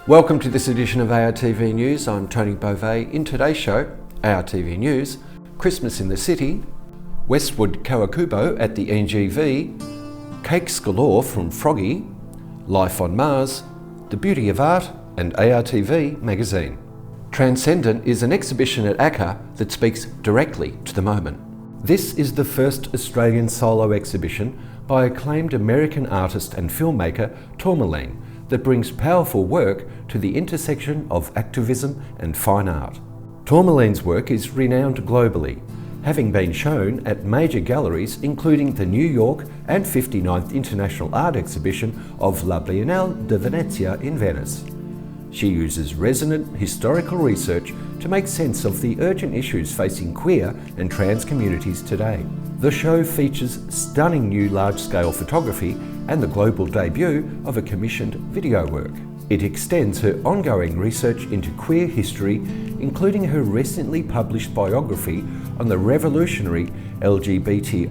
Welcome to this edition of ARTV News. I'm Tony Beauvais. In today's show, ARTV News, Christmas in the City, Westwood Kawakubo at the NGV, Cakes Galore from Froggy, Life on Mars, The Beauty of Art, and ARTV magazine. Transcendent is an exhibition at ACCA that speaks directly to the moment. This is the first Australian solo exhibition by acclaimed American artist and filmmaker Tourmaline that brings powerful work to the intersection of activism and fine art. Tourmaline's work is renowned globally, having been shown at major galleries including the New York and 59th International Art Exhibition of La Biennale di Venezia in Venice. She uses resonant historical research to make sense of the urgent issues facing queer and trans communities today. The show features stunning new large-scale photography and the global debut of a commissioned video work. It extends her ongoing research into queer history, including her recently published biography on the revolutionary LGBTIQA+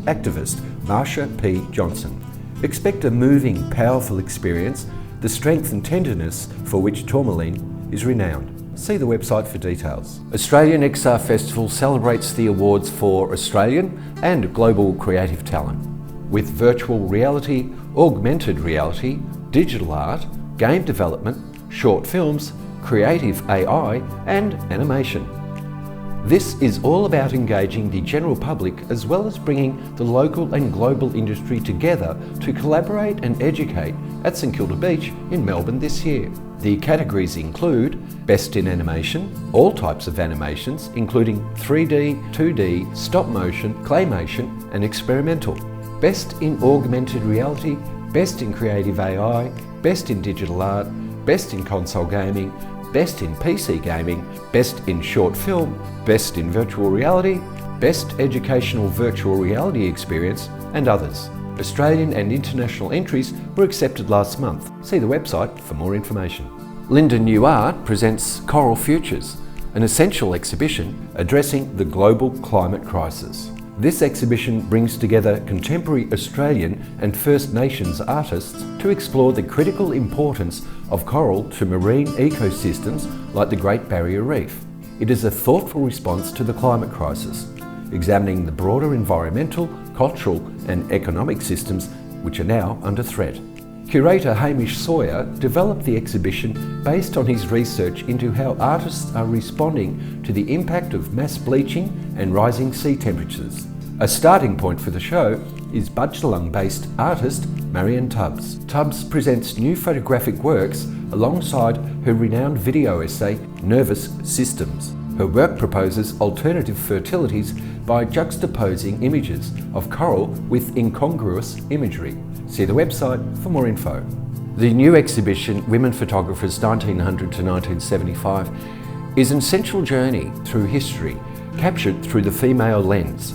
activist Marsha P. Johnson. Expect a moving, powerful experience, the strength and tenderness for which Tourmaline is renowned. See the website for details. Australian XR Festival celebrates the awards for Australian and global creative talent, with virtual reality, augmented reality, digital art, game development, short films, creative AI, and animation. This is all about engaging the general public as well as bringing the local and global industry together to collaborate and educate at St Kilda Beach in Melbourne this year. The categories include Best in Animation, all types of animations including 3D, 2D, stop motion, claymation and experimental. Best in Augmented Reality, Best in Creative AI, Best in Digital Art, Best in Console Gaming, Best in PC Gaming, Best in Short Film, Best in Virtual Reality, Best Educational Virtual Reality Experience, and others. Australian and international entries were accepted last month. See the website for more information. Linden New Art presents Coral Futures, an essential exhibition addressing the global climate crisis. This exhibition brings together contemporary Australian and First Nations artists to explore the critical importance of coral to marine ecosystems like the Great Barrier Reef. It is a thoughtful response to the climate crisis, examining the broader environmental, cultural and economic systems which are now under threat. Curator Hamish Sawyer developed the exhibition based on his research into how artists are responding to the impact of mass bleaching and rising sea temperatures. A starting point for the show is Budjalung-based artist Marion Tubbs. Tubbs presents new photographic works alongside her renowned video essay Nervous Systems. Her work proposes alternative fertilities by juxtaposing images of coral with incongruous imagery. See the website for more info. The new exhibition, Women Photographers 1900 to 1975, is an essential journey through history, captured through the female lens.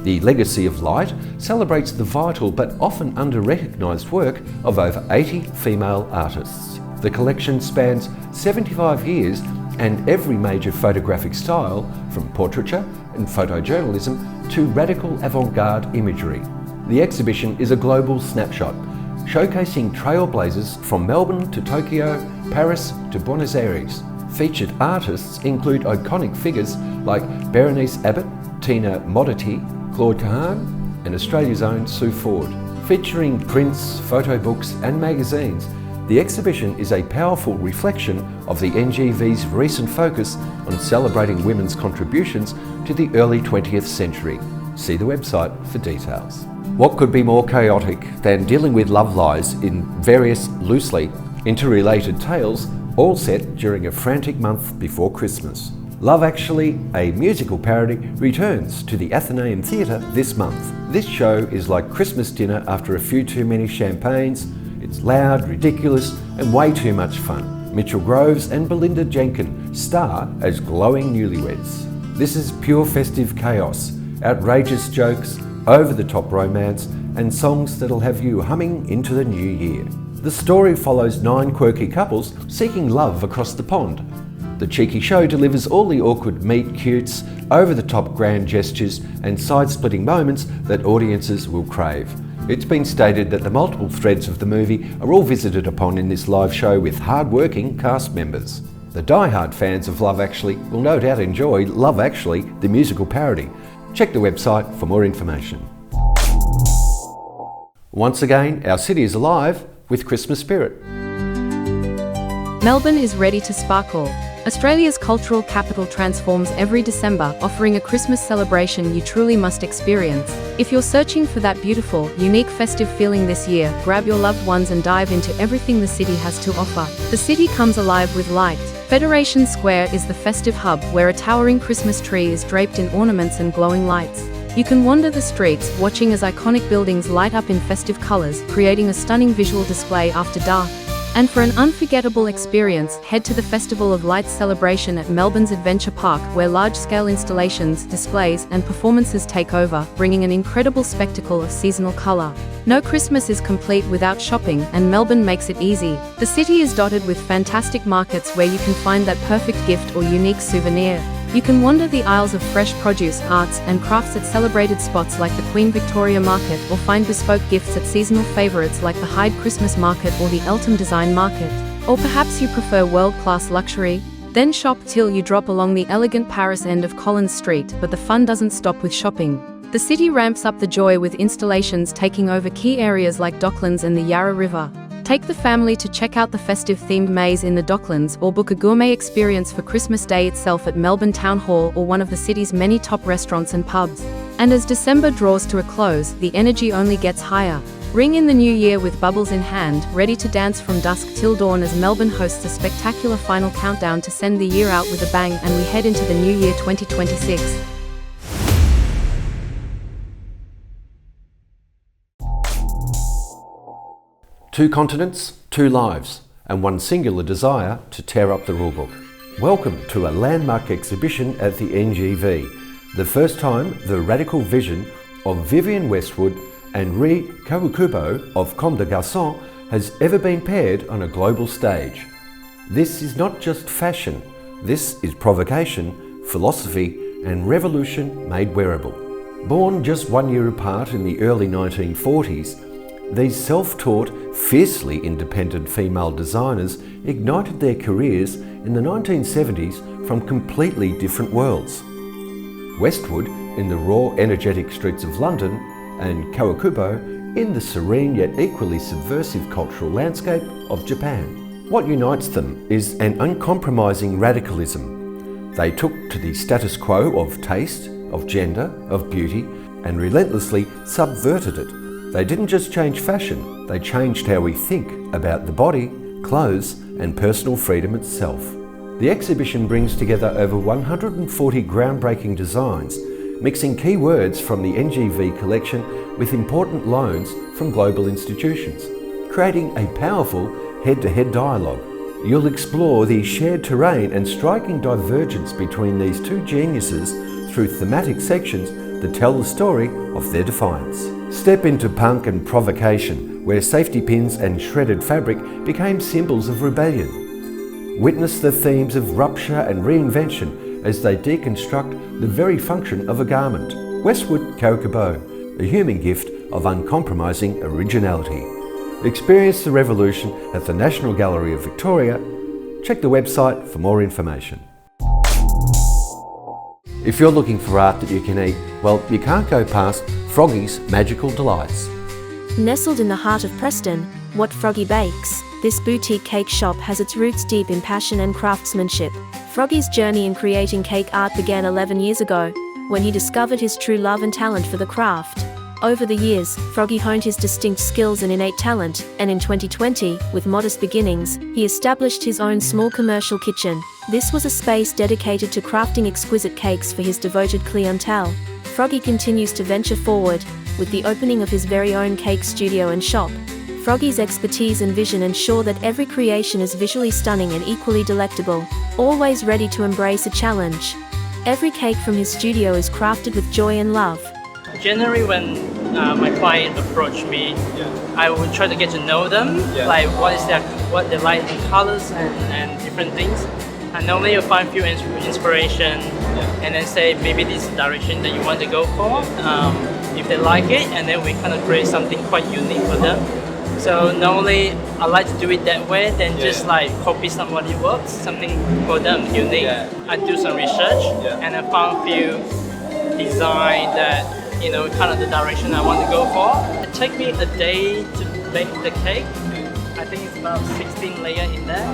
The Legacy of Light celebrates the vital but often under-recognised work of over 80 female artists. The collection spans 75 years and every major photographic style, from portraiture and photojournalism to radical avant-garde imagery. The exhibition is a global snapshot, showcasing trailblazers from Melbourne to Tokyo, Paris to Buenos Aires. Featured artists include iconic figures like Berenice Abbott, Tina Modity, Claude Cahun and Australia's own Sue Ford. Featuring prints, photo books and magazines, the exhibition is a powerful reflection of the NGV's recent focus on celebrating women's contributions to the early 20th century. See the website for details. What could be more chaotic than dealing with love lies in various loosely interrelated tales, all set during a frantic month before Christmas? Love Actually, a musical parody, returns to the Athenaeum Theatre this month. This show is like Christmas dinner after a few too many champagnes. It's loud, ridiculous, and way too much fun. Mitchell Groves and Belinda Jenkins star as glowing newlyweds. This is pure festive chaos, outrageous jokes, over-the-top romance, and songs that'll have you humming into the new year. The story follows 9 quirky couples seeking love across the pond. The cheeky show delivers all the awkward meet-cutes, over-the-top grand gestures and side-splitting moments that audiences will crave. It's been stated that the multiple threads of the movie are all visited upon in this live show with hard-working cast members. The die-hard fans of Love Actually will no doubt enjoy Love Actually, the musical parody. Check the website for more information. Once again, our city is alive with Christmas spirit. Melbourne is ready to sparkle. Australia's cultural capital transforms every December, offering a Christmas celebration you truly must experience. If you're searching for that beautiful, unique festive feeling this year, grab your loved ones and dive into everything the city has to offer. The city comes alive with light. Federation Square is the festive hub, where a towering Christmas tree is draped in ornaments and glowing lights. You can wander the streets, watching as iconic buildings light up in festive colours, creating a stunning visual display after dark. And for an unforgettable experience, head to the Festival of Lights celebration at Melbourne's Adventure Park, where large-scale installations, displays, and performances take over, bringing an incredible spectacle of seasonal colour. No Christmas is complete without shopping, and Melbourne makes it easy. The city is dotted with fantastic markets where you can find that perfect gift or unique souvenir. You can wander the aisles of fresh produce, arts, and crafts at celebrated spots like the Queen Victoria Market, or find bespoke gifts at seasonal favourites like the Hyde Christmas Market or the Eltham Design Market. Or perhaps you prefer world-class luxury? Then shop till you drop along the elegant Paris end of Collins Street, but the fun doesn't stop with shopping. The city ramps up the joy with installations taking over key areas like Docklands and the Yarra River. Take the family to check out the festive-themed maze in the Docklands, or book a gourmet experience for Christmas Day itself at Melbourne Town Hall or one of the city's many top restaurants and pubs. And as December draws to a close, the energy only gets higher. Ring in the new year with bubbles in hand, ready to dance from dusk till dawn as Melbourne hosts a spectacular final countdown to send the year out with a bang, and we head into the new year 2026. Two continents, two lives, and one singular desire to tear up the rulebook. Welcome to a landmark exhibition at the NGV, the first time the radical vision of Vivienne Westwood and Kawakubo of Comme des Garçons has ever been paired on a global stage. This is not just fashion, this is provocation, philosophy, and revolution made wearable. Born just 1 year apart in the early 1940s, these self-taught, fiercely independent female designers ignited their careers in the 1970s from completely different worlds. Westwood in the raw, energetic streets of London, and Kawakubo in the serene yet equally subversive cultural landscape of Japan. What unites them is an uncompromising radicalism. They took to the status quo of taste, of gender, of beauty, and relentlessly subverted it. They didn't just change fashion, they changed how we think about the body, clothes, and personal freedom itself. The exhibition brings together over 140 groundbreaking designs, mixing key words from the NGV collection with important loans from global institutions, creating a powerful head-to-head dialogue. You'll explore the shared terrain and striking divergence between these two geniuses through thematic sections that tell the story of their defiance. Step into punk and provocation, where safety pins and shredded fabric became symbols of rebellion. Witness the themes of rupture and reinvention as they deconstruct the very function of a garment. Westwood Kawakubo, a human gift of uncompromising originality. Experience the revolution at the National Gallery of Victoria. Check the website for more information. If you're looking for art that you can eat, well, you can't go past Froggy's Magical Delights. Nestled in the heart of Preston, What Froggy Bakes, this boutique cake shop has its roots deep in passion and craftsmanship. Froggy's journey in creating cake art began 11 years ago, when he discovered his true love and talent for the craft. Over the years, Froggy honed his distinct skills and innate talent, and in 2020, with modest beginnings, he established his own small commercial kitchen. This was a space dedicated to crafting exquisite cakes for his devoted clientele. Froggy continues to venture forward, with the opening of his very own cake studio and shop. Froggy's expertise and vision ensure that every creation is visually stunning and equally delectable, always ready to embrace a challenge. Every cake from his studio is crafted with joy and love. Generally, when my client approach me, I would try to get to know them, like what they like in colors and different things. And normally you find few inspiration, and then say maybe this is the direction that you want to go for. If they like it, and then we kind of create something quite unique for them. So normally I like to do it that way than just like copy somebody works, something for them unique. I do some research and I found few design that kind of the direction I want to go for. It took me a day to bake the cake. I think it's about 16 layers in there.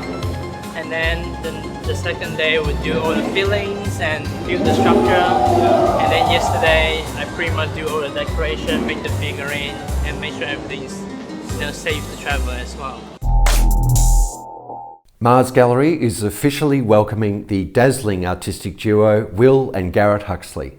And then the second day we do all the fillings and build the structure. And then yesterday I pretty much do all the decoration, make the figurine, and make sure everything's safe to travel as well. Mars Gallery is officially welcoming the dazzling artistic duo Will and Garrett Huxley.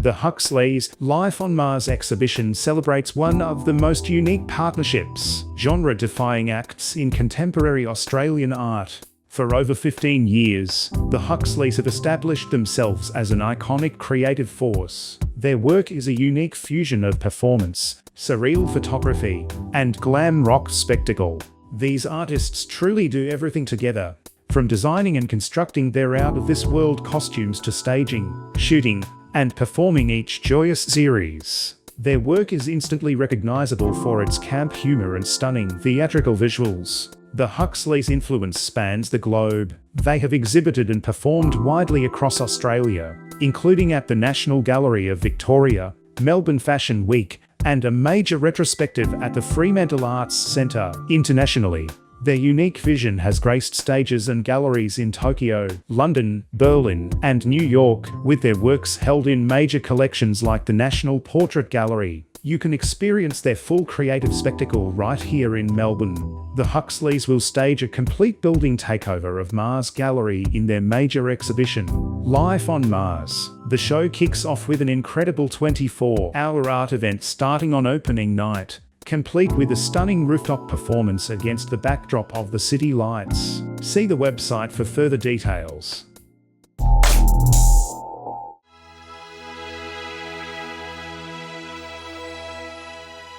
The Huxleys Life on Mars exhibition celebrates one of the most unique partnerships, genre-defying acts in contemporary Australian art. For over 15 years, the Huxleys have established themselves as an iconic creative force. Their work is a unique fusion of performance, surreal photography, and glam rock spectacle. These artists truly do everything together, from designing and constructing their out-of-this-world costumes to staging, shooting, and performing each joyous series. Their work is instantly recognizable for its camp humor and stunning theatrical visuals. The Huxleys' influence spans the globe. They have exhibited and performed widely across Australia, including at the National Gallery of Victoria, Melbourne Fashion Week, and a major retrospective at the Fremantle Arts Centre internationally. Their unique vision has graced stages and galleries in Tokyo, London, Berlin, and New York, with their works held in major collections like the National Portrait Gallery. You can experience their full creative spectacle right here in Melbourne. The Huxleys will stage a complete building takeover of Mars Gallery in their major exhibition, Life on Mars. The show kicks off with an incredible 24-hour art event starting on opening night, complete with a stunning rooftop performance against the backdrop of the city lights. See the website for further details.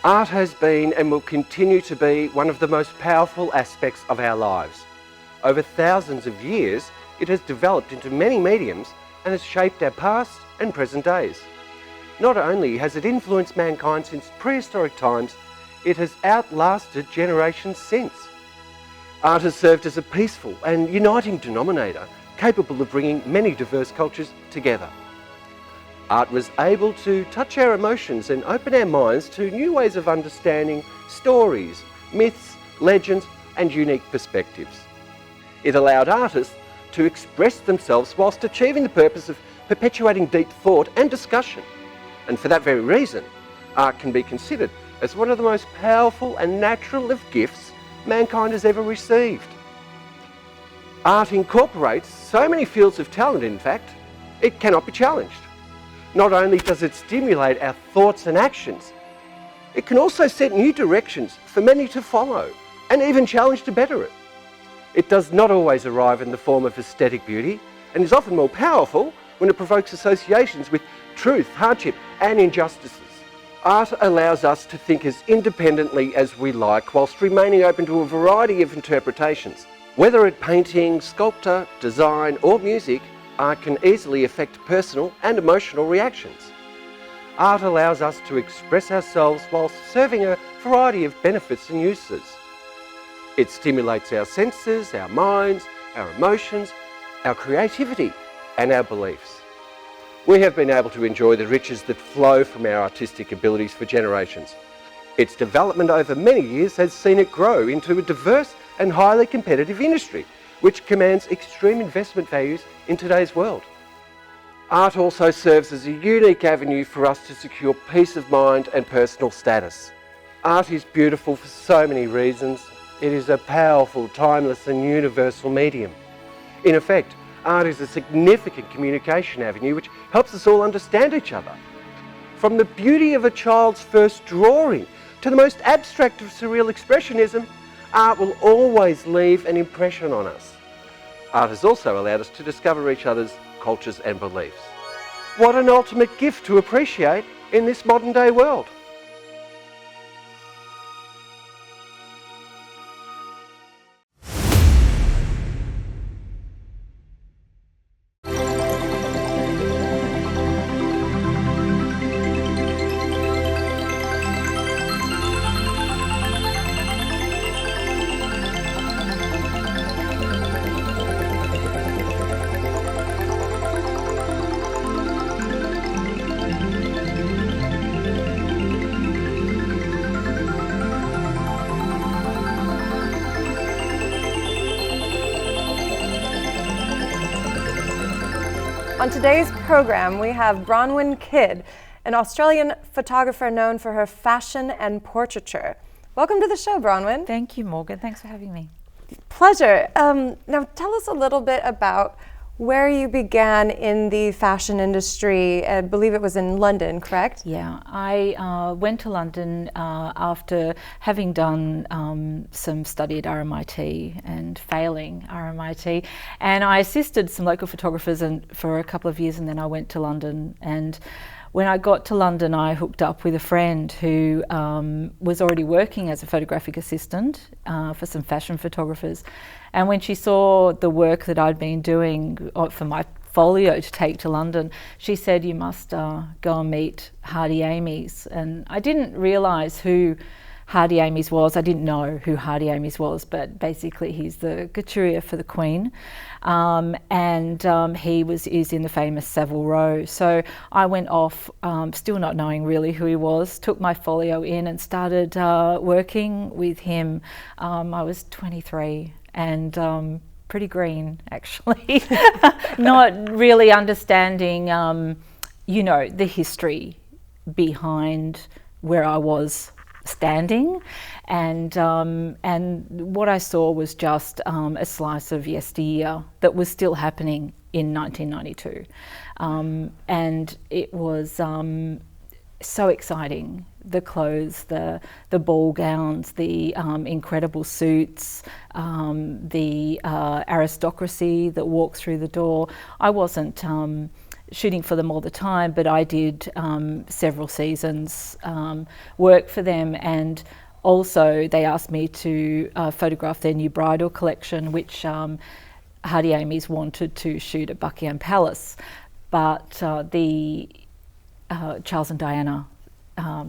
Art has been and will continue to be one of the most powerful aspects of our lives. Over thousands of years, it has developed into many mediums and has shaped our past and present days. Not only has it influenced mankind since prehistoric times, it has outlasted generations since. Art has served as a peaceful and uniting denominator, capable of bringing many diverse cultures together. Art was able to touch our emotions and open our minds to new ways of understanding stories, myths, legends, and unique perspectives. It allowed artists to express themselves whilst achieving the purpose of perpetuating deep thought and discussion. And for that very reason, art can be considered as one of the most powerful and natural of gifts mankind has ever received. Art incorporates so many fields of talent, in fact, it cannot be challenged. Not only does it stimulate our thoughts and actions, it can also set new directions for many to follow and even challenge to better it. It does not always arrive in the form of aesthetic beauty and is often more powerful when it provokes associations with truth, hardship, and injustices. Art allows us to think as independently as we like whilst remaining open to a variety of interpretations. Whether it's painting, sculpture, design, or music, art can easily affect personal and emotional reactions. Art allows us to express ourselves whilst serving a variety of benefits and uses. It stimulates our senses, our minds, our emotions, our creativity, and our beliefs. We have been able to enjoy the riches that flow from our artistic abilities for generations. Its development over many years has seen it grow into a diverse and highly competitive industry, which commands extreme investment values in today's world. Art also serves as a unique avenue for us to secure peace of mind and personal status. Art is beautiful for so many reasons. It is a powerful, timeless and universal medium. In effect, art is a significant communication avenue which helps us all understand each other. From the beauty of a child's first drawing to the most abstract of surreal expressionism, art will always leave an impression on us. Art has also allowed us to discover each other's cultures and beliefs. What an ultimate gift to appreciate in this modern day world. On today's program, we have Bronwyn Kidd, an Australian photographer known for her fashion and portraiture. Welcome to the show, Bronwyn. Thank you, Morgan. Thanks for having me. Pleasure. Now, tell us a little bit about where you began in the fashion industry. I believe it was in London, correct? Yeah, I went to London after having done some study at RMIT and failing RMIT, and I assisted some local photographers for a couple of years, and then I went to London. And when I got to London, I hooked up with a friend who was already working as a photographic assistant for some fashion photographers. And when she saw the work that I'd been doing for my folio to take to London, she said, "You must go and meet Hardy Amies." And I didn't realise who Hardy Amies was. I didn't know who Hardy Amies was, but basically he's the couturier for the Queen. He is in the famous Savile Row. So I went off, still not knowing really who he was, took my folio in and started working with him. I was 23 and pretty green, actually, not really understanding, the history behind where I was standing, and what I saw was just a slice of yesteryear that was still happening in 1992, and it was so exciting. The clothes, the ball gowns, the incredible suits, the aristocracy that walked through the door. I wasn't shooting for them all the time, but I did several seasons work for them, and also they asked me to photograph their new bridal collection, which Hardy Amies wanted to shoot at Buckingham Palace, but the Charles and Diana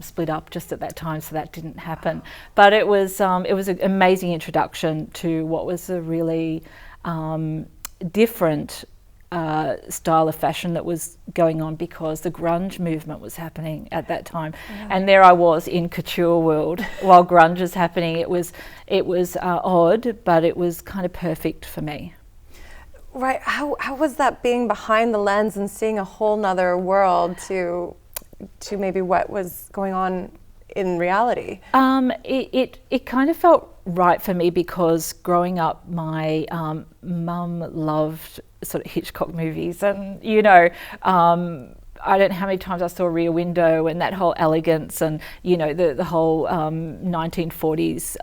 split up just at that time, so that didn't happen. But it was an amazing introduction to what was a really different style of fashion that was going on, because the grunge movement was happening at that time. Yeah. And there I was in couture world while grunge is happening. It was odd, but it was kind of perfect for me. Right. How was that, being behind the lens and seeing a whole nother world to maybe what was going on in reality? It kind of felt right for me, because growing up, my mum loved sort of Hitchcock movies, and I don't know how many times I saw Rear Window and that whole elegance, and the whole 1940s,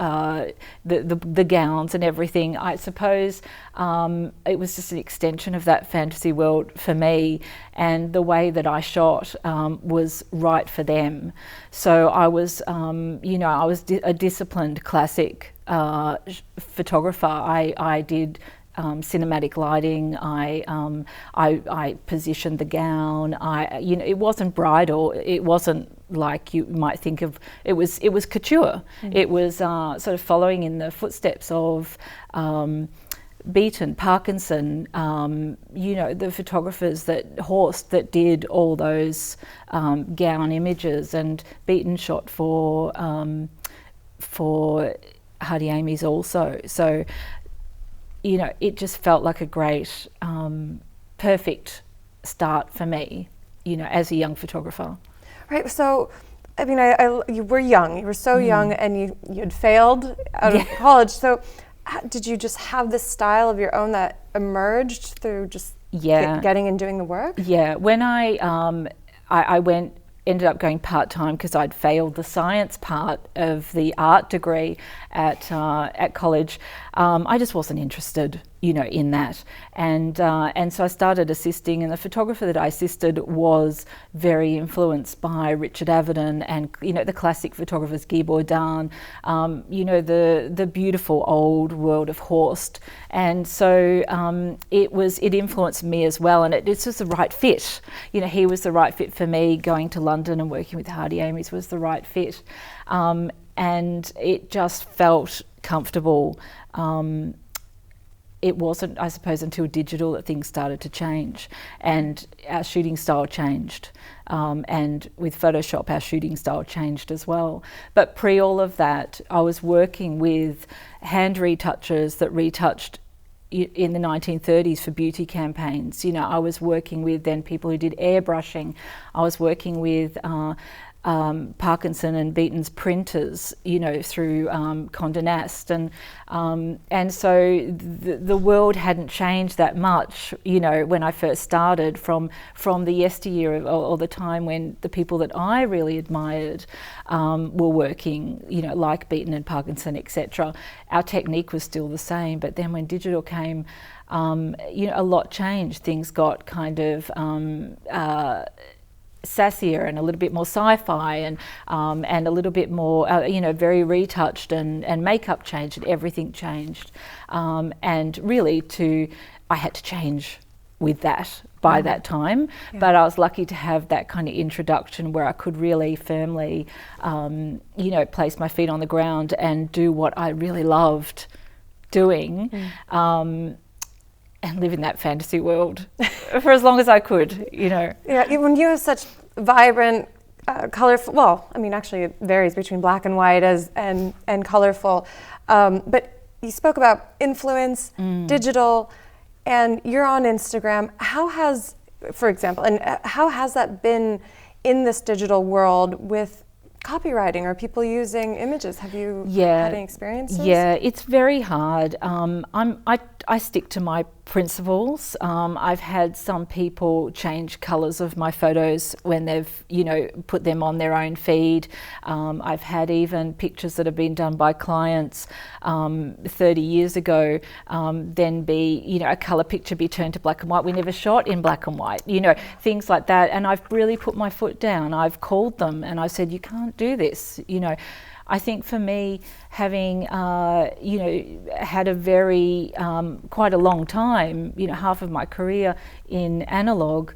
the gowns and everything. I suppose it was just an extension of that fantasy world for me, and the way that I shot was right for them. So I was, a disciplined classic photographer. I did cinematic lighting. I positioned the gown. It wasn't bridal. It wasn't like you might think of. It was couture. Mm. It was sort of following in the footsteps of Beaton, Parkinson. The photographers that did all those gown images, and Beaton shot for Hardy Amies also. So, it just felt like a great, perfect start for me, as a young photographer. Right. So, I mean, you were young. You were so young, and you had failed out of college. So, did you just have this style of your own that emerged through just getting and doing the work? Yeah. When I ended up going part-time because I'd failed the science part of the art degree at college. I just wasn't interested, in that. And so I started assisting, and the photographer that I assisted was very influenced by Richard Avedon and, the classic photographers, Guy Bourdin, the beautiful old world of Horst. And so it influenced me as well, and it's just the right fit. He was the right fit for me. Going to London and working with Hardy Amies was the right fit. And it just felt comfortable. It wasn't, I suppose, until digital that things started to change, and our shooting style changed. And with Photoshop, our shooting style changed as well. But pre all of that, I was working with hand retouchers that retouched, in the 1930s for beauty campaigns. You know, I was working with then people who did airbrushing. I was working with Parkinson and Beaton's printers, you know, through Condé Nast, and so the world hadn't changed that much, you know, when I first started from the yesteryear or the time when the people that I really admired were working, you know, like Beaton and Parkinson, etc. Our technique was still the same, but then when digital came, you know, a lot changed. Things got kind of sassier and a little bit more sci-fi and a little bit more, you know, very retouched, and makeup changed and everything changed. And really I had to change with that by that time. Yeah. But I was lucky to have that kind of introduction where I could really firmly, you know, place my feet on the ground and do what I really loved doing. And live in that fantasy world for as long as I could, you know. Yeah, when you have such vibrant, colorful, well, I mean, actually it varies between black and white and colorful, but you spoke about influence, digital, and you're on Instagram. How has, for example, and how has that been in this digital world with copywriting or people using images? Have you had any experiences? Yeah, it's very hard. I stick to my principles. I've had some people change colours of my photos when they've, you know, put them on their own feed. I've had even pictures that have been done by clients 30 years ago, then be, you know, a colour picture be turned to black and white. We never shot in black and white, you know, things like that. And I've really put my foot down. I've called them and I said, you can't do this, you know. I think for me, having, you know, had a very, quite a long time, you know, half of my career in analogue,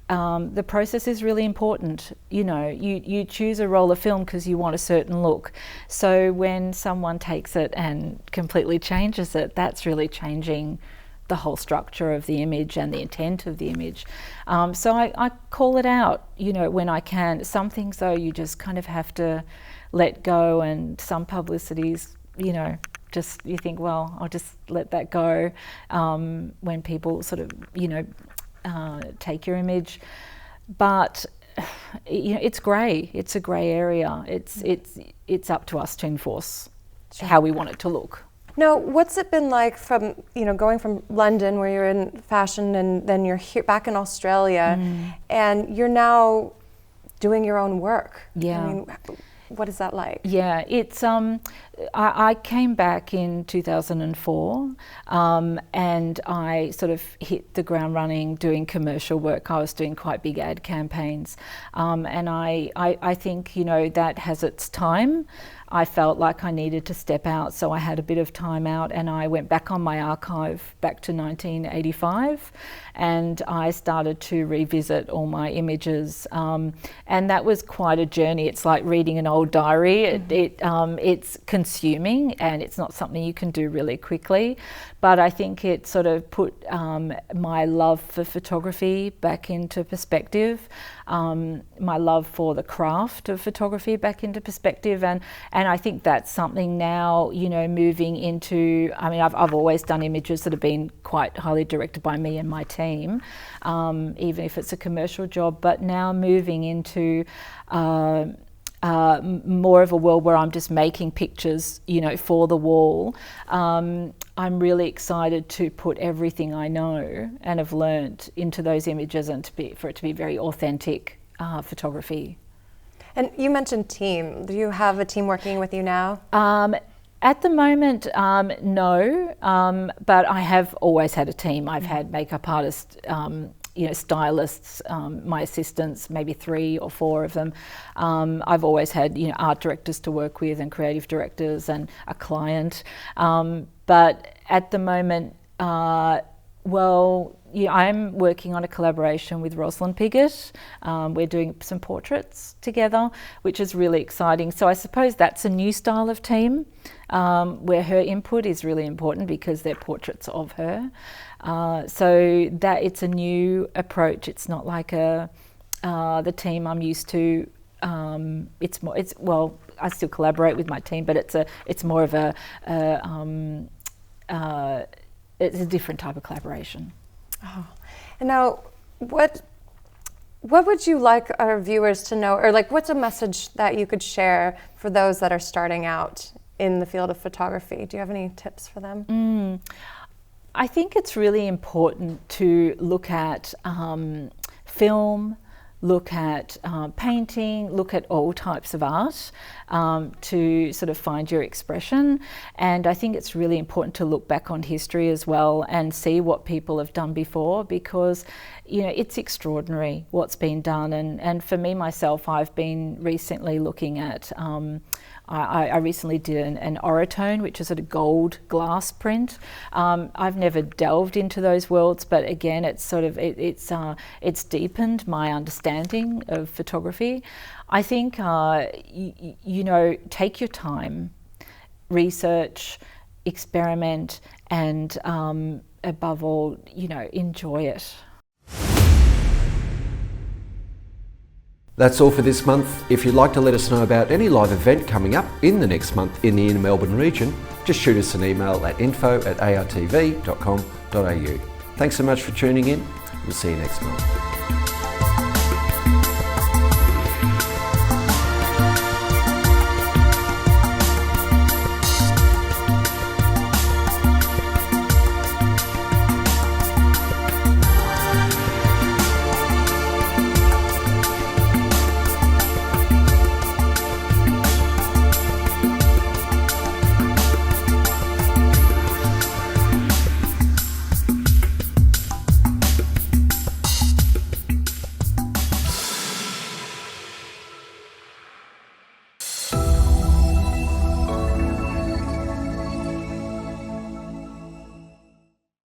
the process is really important. You know, you choose a roll of film because you want a certain look. So when someone takes it and completely changes it, that's really changing the whole structure of the image and the intent of the image. So I call it out, you know, when I can. Some things, though, you just kind of have to let go, and some publicities, you know, just you think, well, I'll just let that go when people sort of, you know, take your image. But you know, it's grey. It's a grey area. It's up to us to enforce how we want it to look. Now, what's it been like from, you know, going from London where you're in fashion and then you're here back in Australia and you're now doing your own work? Yeah. I mean, what is that like? Yeah, it's I came back in 2004 and I sort of hit the ground running doing commercial work. I was doing quite big ad campaigns, and I think, you know, that has its time. I felt like I needed to step out, so I had a bit of time out and I went back on my archive back to 1985 and I started to revisit all my images, and that was quite a journey. It's like reading an old diary. It's consuming and it's not something you can do really quickly, but I think it sort of put my love for photography back into perspective, my love for the craft of photography back into perspective, and I think that's something now, you know, moving into, I mean, I've always done images that have been quite highly directed by me and my team, even if it's a commercial job, but now moving into more of a world where I'm just making pictures, you know, for the wall. I'm really excited to put everything I know and have learnt into those images and for it to be very authentic photography. And you mentioned team. Do you have a team working with you now? At the moment, no, but I have always had a team. I've had makeup artists, you know, stylists, my assistants, maybe 3 or 4 of them. I've always had, you know, art directors to work with and creative directors and a client. But at the moment, well, yeah, I'm working on a collaboration with Rosalind Piggott. We're doing some portraits together, which is really exciting. So I suppose that's a new style of team, where her input is really important because they're portraits of her. So that it's a new approach. It's not like the team I'm used to. Well, I still collaborate with my team, but it's more of it's a different type of collaboration. Oh. And now, what would you like our viewers to know, or like what's a message that you could share for those that are starting out in the field of photography? Do you have any tips for them? I think it's really important to look at film, look at painting, look at all types of art to sort of find your expression. And I think it's really important to look back on history as well and see what people have done before, because it's extraordinary what's been done. And for me myself, I've been recently looking at I recently did an orotone, which is a gold glass print. I've never delved into those worlds, but again, it's sort of it's deepened my understanding of photography. I think take your time, research, experiment, and above all, enjoy it. That's all for this month. If you'd like to let us know about any live event coming up in the next month in the inner Melbourne region, just shoot us an email at info@artv.com.au. Thanks so much for tuning in. We'll see you next month.